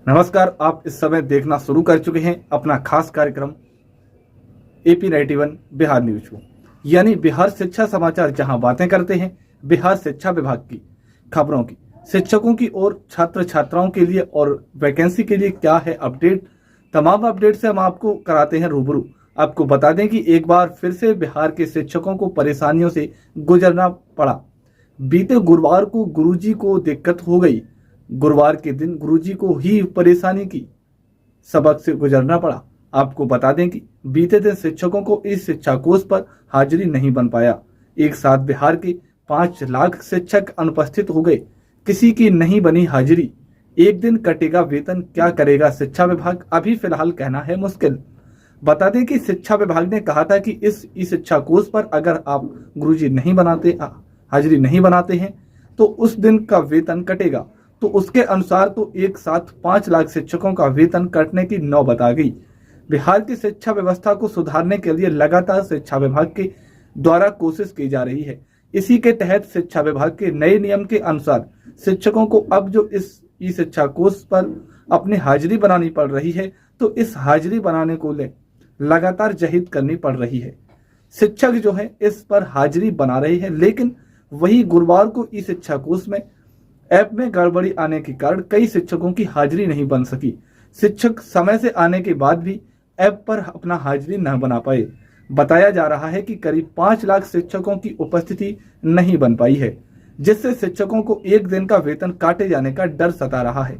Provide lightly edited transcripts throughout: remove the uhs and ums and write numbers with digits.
नमस्कार। आप इस समय देखना शुरू कर चुके हैं अपना खास कार्यक्रम AP 91 बिहार न्यूज को, यानी बिहार शिक्षा समाचार, जहां बातें करते हैं बिहार शिक्षा विभाग की खबरों की, शिक्षकों की और छात्र छात्राओं के लिए और वैकेंसी के लिए क्या है अपडेट। तमाम अपडेट से हम आपको कराते हैं रूबरू। आपको बता दें कि एक बार फिर से बिहार के शिक्षकों को परेशानियों से गुजरना पड़ा। बीते गुरुवार को गुरुजी को दिक्कत हो गई। गुरुवार के दिन गुरुजी को ही परेशानी की सबक से गुजरना पड़ा। आपको बता दें कि बीते दिन शिक्षकों को इस शिक्षा कोर्स पर हाजिरी नहीं बन पाया। एक साथ बिहार के 5 लाख शिक्षक अनुपस्थित हो गए। किसी की नहीं बनी हाजिरी। एक दिन कटेगा वेतन, क्या करेगा शिक्षा विभाग? अभी फिलहाल कहना है मुश्किल। बता दें कि शिक्षा विभाग ने कहा था कि इस ई शिक्षा कोर्स पर अगर आप गुरुजी नहीं बनाते, हाजिरी नहीं बनाते हैं तो उस दिन का वेतन कटेगा। तो उसके अनुसार तो एक साथ 5 लाख शिक्षकों का वेतन कटने की नौबत आ गई। बिहार की शिक्षा व्यवस्था को सुधारने के लिए लगातार शिक्षा विभाग के द्वारा कोशिश की जा रही है। इसी के तहत शिक्षा विभाग के नए नियम के अनुसार शिक्षकों को अब जो इस ई शिक्षा कोर्स पर अपनी हाजिरी बनानी पड़ रही है, तो इस हाजिरी बनाने को ले लगातार जहिद करनी पड़ रही है। शिक्षक जो है इस पर हाजिरी बना रहे हैं, लेकिन वही गुरुवार को ई शिक्षा कोर्स में ऐप में गड़बड़ी आने के कारण कई शिक्षकों की हाजिरी नहीं बन सकी। शिक्षक समय से आने के बाद भी ऐप पर अपना हाजिरी न बना पाए। बताया जा रहा है कि करीब 5 लाख शिक्षकों की उपस्थिति नहीं बन पाई है, जिससे शिक्षकों को एक दिन का वेतन काटे जाने का डर सता रहा है।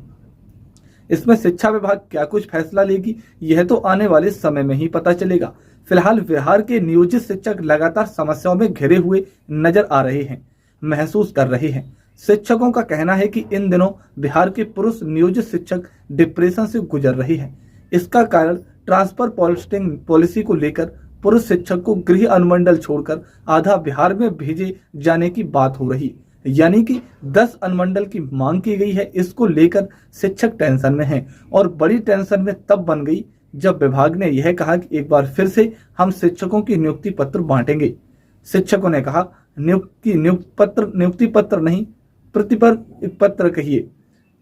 इसमें शिक्षा विभाग क्या कुछ फैसला लेगी, यह तो आने वाले समय में ही पता चलेगा। फिलहाल बिहार के नियोजित शिक्षक लगातार समस्याओं में घिरे हुए नजर आ रहे हैं, महसूस कर रहे हैं। शिक्षकों का कहना है कि इन दिनों बिहार के पुरुष नियोजित शिक्षक डिप्रेशन से गुजर रहे हैं। इसका कारण ट्रांसफर पोस्टिंग पॉलिसी को लेकर पुरुष शिक्षक को गृह अनुमंडल छोड़कर आधा बिहार में भेजे जाने की बात हो रही, यानी कि 10 अनुमंडल की मांग की गई है। इसको लेकर शिक्षक टेंशन में हैं और बड़ी टेंशन में तब बन गई जब विभाग ने यह कहा कि एक बार फिर से हम शिक्षकों की नियुक्ति पत्र बांटेंगे। शिक्षकों ने कहा नियुक्ति पत्र नहीं, प्रतिपर पत्र कहिए,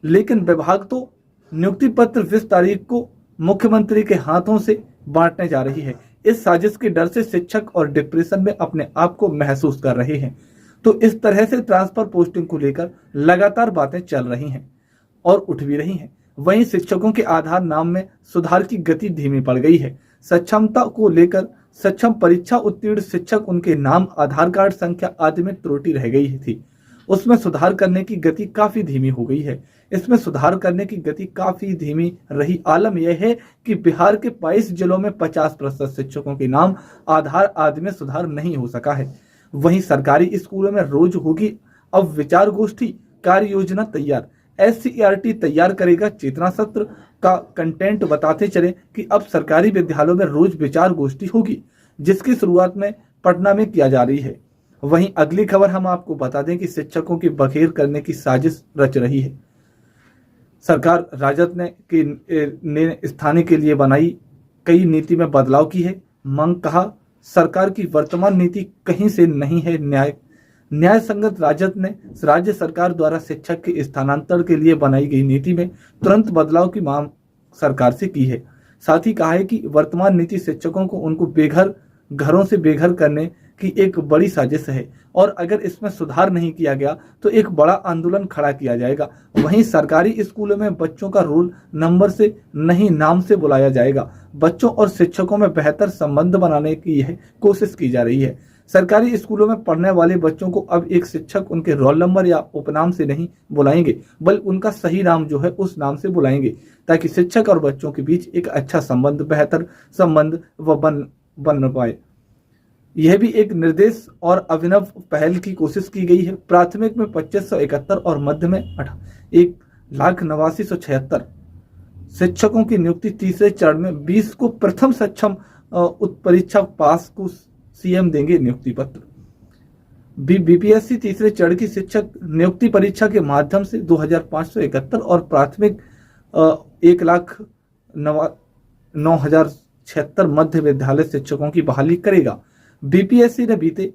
लेकिन विभाग तो नियुक्ति पत्र 20 तारीख को मुख्यमंत्री के हाथों से बांटने जा रही है। इस साजिश के डर से शिक्षक और डिप्रेशन में अपने आप को महसूस कर रहे हैं। तो इस तरह से ट्रांसफर पोस्टिंग को लेकर लगातार बातें चल रही हैं और उठ भी रही हैं। वहीं शिक्षकों के आधार नाम में सुधार की गति धीमी पड़ गई है। सक्षमता को लेकर सक्षम परीक्षा उत्तीर्ण शिक्षक, उनके नाम, आधार कार्ड संख्या आदि में त्रुटि रह गई थी, उसमें सुधार करने की गति काफी धीमी हो गई है। इसमें सुधार करने की गति काफी धीमी रही। आलम यह है कि बिहार के 22 जिलों में 50% शिक्षकों के नाम, आधार आदि में सुधार नहीं हो सका है। वहीं सरकारी स्कूलों में रोज होगी अब विचार गोष्ठी, कार्य योजना तैयार। SCERT तैयार करेगा चेतना सत्र का कंटेंट। बताते चले कि अब सरकारी विद्यालयों में रोज विचार गोष्ठी होगी, जिसकी शुरुआत में पटना में किया जा रही है। वहीं अगली खबर हम आपको बता दें कि शिक्षकों की बखेर करने की साजिश रच रही है। सरकार राजद ने स्थानीय के लिए बनाई कई नीति में बदलाव की है। मांग, कहा सरकार की वर्तमान नीति कहीं से नहीं है न्याय संगत। राजद ने राज्य सरकार द्वारा शिक्षक के स्थानांतरण के लिए बनाई गई नीति में तुरंत बदलाव की मांग सरकार से की है। साथ ही कहा है कि वर्तमान नीति शिक्षकों को उनको घरों से बेघर करने की एक बड़ी साजिश है और अगर इसमें सुधार नहीं किया गया तो एक बड़ा आंदोलन खड़ा किया जाएगा। वहीं सरकारी स्कूलों में बच्चों का रोल नंबर से नहीं, नाम से बुलाया जाएगा। बच्चों और शिक्षकों में बेहतर संबंध बनाने की यह कोशिश की जा रही है। सरकारी स्कूलों में पढ़ने वाले बच्चों को अब एक शिक्षक उनके रोल नंबर या उपनाम से नहीं बुलाएंगे, बल्कि उनका सही नाम जो है उस नाम से बुलाएंगे, ताकि शिक्षक और बच्चों के बीच एक अच्छा संबंध, बेहतर संबंध बन पाए। यह भी एक निर्देश और अभिनव पहल की कोशिश की गई है। प्राथमिक में 2571 और मध्य में 1,89,76 शिक्षकों की नियुक्ति तीसरे चरण में 20 को प्रथम सक्षम परीक्षा पास को CM देंगे नियुक्ति पत्र। BPSC तीसरे चरण की शिक्षक नियुक्ति परीक्षा के माध्यम से 2,571 और प्राथमिक 1,09,076 मध्य विद्यालय शिक्षकों की बहाली करेगा। BPSC ने बीते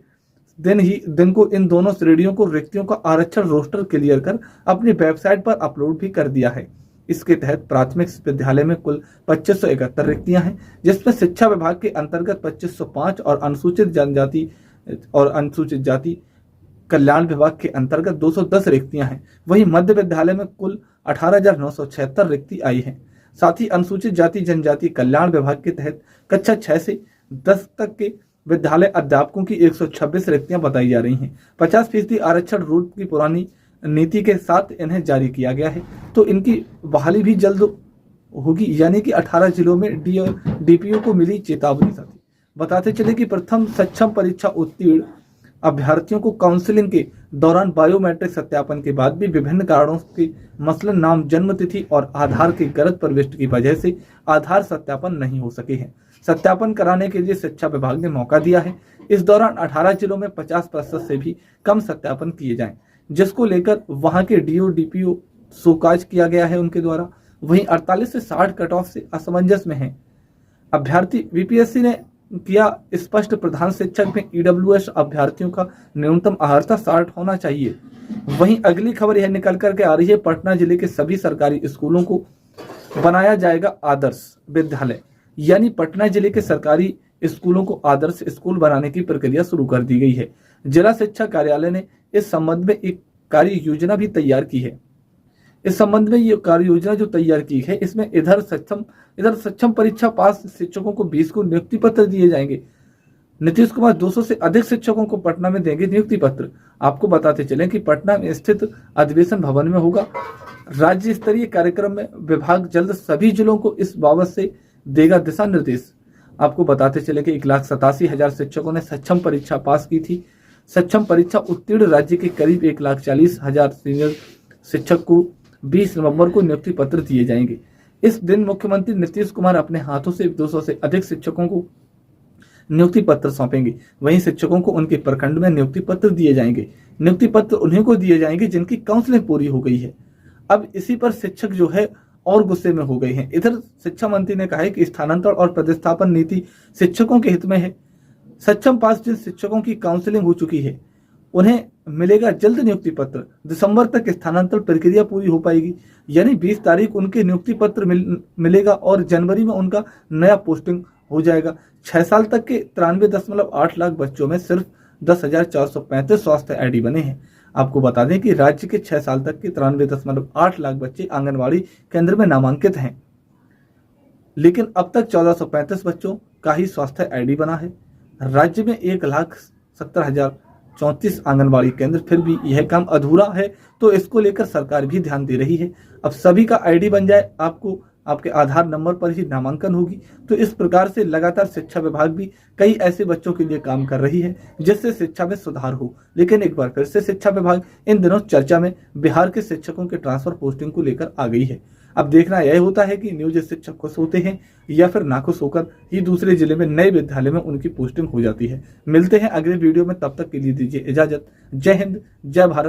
दिन को इन दोनों श्रेणियों को रिक्तियों का आरक्षण रोस्टर क्लियर कर अपनी वेबसाइट पर अपलोड भी कर दिया है। इसके तहत प्राथमिक विद्यालय में कुल 2571 रिक्तियां हैं, जिसमें शिक्षा विभाग के अंतर्गत 2505 और अनुसूचित जनजाति और अनुसूचित जाति कल्याण विभाग के अंतर्गत 210 रिक्तियां हैं। वहीं मध्य विद्यालय में कुल 18,976 रिक्ति आई है। साथ ही अनुसूचित जाति जनजाति कल्याण विभाग के तहत कक्षा 6 से 10 तक के विद्यालय अध्यापकों की 126 रिक्तियां बताई जा रही हैं। 50% आरक्षण रूट की पुरानी नीति के साथ इन्हें जारी किया गया है, तो इनकी बहाली भी जल्द होगी। यानी कि 18 जिलों में डीपीओ को मिली चेतावनी। साथ ही बताते चले कि प्रथम सक्षम परीक्षा उत्तीर्ण अभ्यर्थियों को काउंसलिंग के दौरान बायोमेट्रिक सत्यापन के बाद भी विभिन्न कारणों के मसलन नाम, जन्म तिथि और आधार की गलत प्रविष्टि की वजह से आधार सत्यापन नहीं हो सके हैं। सत्यापन कराने के लिए शिक्षा विभाग ने मौका दिया है। इस दौरान 18 जिलों में 50% से भी कम सत्यापन किए जाएं, जिसको लेकर वहां के डीपीओ शोकाज किया गया है उनके द्वारा। वहीं 48 से 60 कट ऑफ से असमंजस में है अभ्यर्थी। वीपीएससी ने किया स्पष्ट, प्रधान शिक्षक में ईडब्ल्यूएस अभ्यर्थियों का न्यूनतम अर्हता 60 होना चाहिए। वहीं अगली खबर यह निकल करके आ रही है, पटना जिले के सभी सरकारी स्कूलों को बनाया जाएगा आदर्श विद्यालय। यानी पटना जिले के सरकारी स्कूलों को आदर्श स्कूल बनाने की प्रक्रिया शुरू कर दी गई है। जिला शिक्षा कार्यालय ने इस संबंध में एक कार्य योजना भी तैयार की है। इस संबंध में ये कार्य योजना जो तैयार की है, इसमें इधर सक्षम परीक्षा पास शिक्षकों को 20 को नियुक्ति पत्र दिए जाएंगे। नीतीश कुमार 200 से अधिक शिक्षकों को पटना में देंगे नियुक्ति पत्र। आपको बताते चलें कि पटना में स्थित अधिवेशन भवन में होगा राज्य स्तरीय कार्यक्रम में विभाग जल्द सभी जिलों को इस बाबत से देगा दिशा निर्देश। आपको बताते चले कि 1,87,000 शिक्षकों ने सक्षम परीक्षा पास की थी। सक्षम परीक्षा उत्तीर्ण राज्य के करीब 1,40,000 सीनियर शिक्षक को 20 नवंबर को नियुक्ति पत्र दिए जाएंगे। इस दिन मुख्यमंत्री नीतीश कुमार अपने हाथों से 200 से अधिक शिक्षकों को नियुक्ति पत्र सौंपेंगे। वहीं शिक्षकों को उनके प्रखंड में नियुक्ति पत्र दिए जाएंगे। नियुक्ति पत्र उन्हीं को दिए जाएंगे जिनकी काउंसलिंग पूरी हो गई है। अब इसी पर शिक्षक जो है और गुस्से में हो गए हैं। इधर शिक्षा मंत्री ने कहा है कि स्थानांतरण और प्रतिस्थापन नीति शिक्षकों के हित में है। सक्षम पास जिन शिक्षकों की काउंसलिंग हो चुकी है उन्हें मिलेगा जल्द नियुक्ति पत्र। दिसंबर तक स्थानांतरण प्रक्रिया पूरी हो पाएगी, यानी 20 तारीख उनके नियुक्ति पत्र मिलेगा और जनवरी में उनका नया पोस्टिंग हो जाएगा। 6 साल तक के 93.8 लाख बच्चों में सिर्फ 10,435 स्वास्थ्य आईडी बने हैं। आपको बता दें कि राज्य के 6 साल तक के 93.8 लाख बच्चे आंगनबाड़ी केंद्र में नामांकित हैं, लेकिन अब तक 1435 बच्चों का ही स्वास्थ्य आईडी बना है। राज्य में 1,70,034 आंगनबाड़ी केंद्र, फिर भी यह काम अधूरा है, तो इसको लेकर सरकार भी ध्यान दे रही है। अब सभी का आईडी बन जाए, आपको आपके आधार नंबर पर ही नामांकन होगी। तो इस प्रकार से लगातार शिक्षा विभाग भी कई ऐसे बच्चों के लिए काम कर रही है जिससे शिक्षा में सुधार हो। लेकिन एक बार फिर से शिक्षा विभाग इन दिनों चर्चा में बिहार के शिक्षकों के ट्रांसफर पोस्टिंग को लेकर आ गई है। अब देखना यह होता है कि नियोजित शिक्षक खुश होते हैं या फिर नाखुश होकर ही दूसरे जिले में नए विद्यालय में उनकी पोस्टिंग हो जाती है। मिलते हैं अगले वीडियो में, तब तक के लिए दीजिए इजाजत। जय हिंद, जय भारत।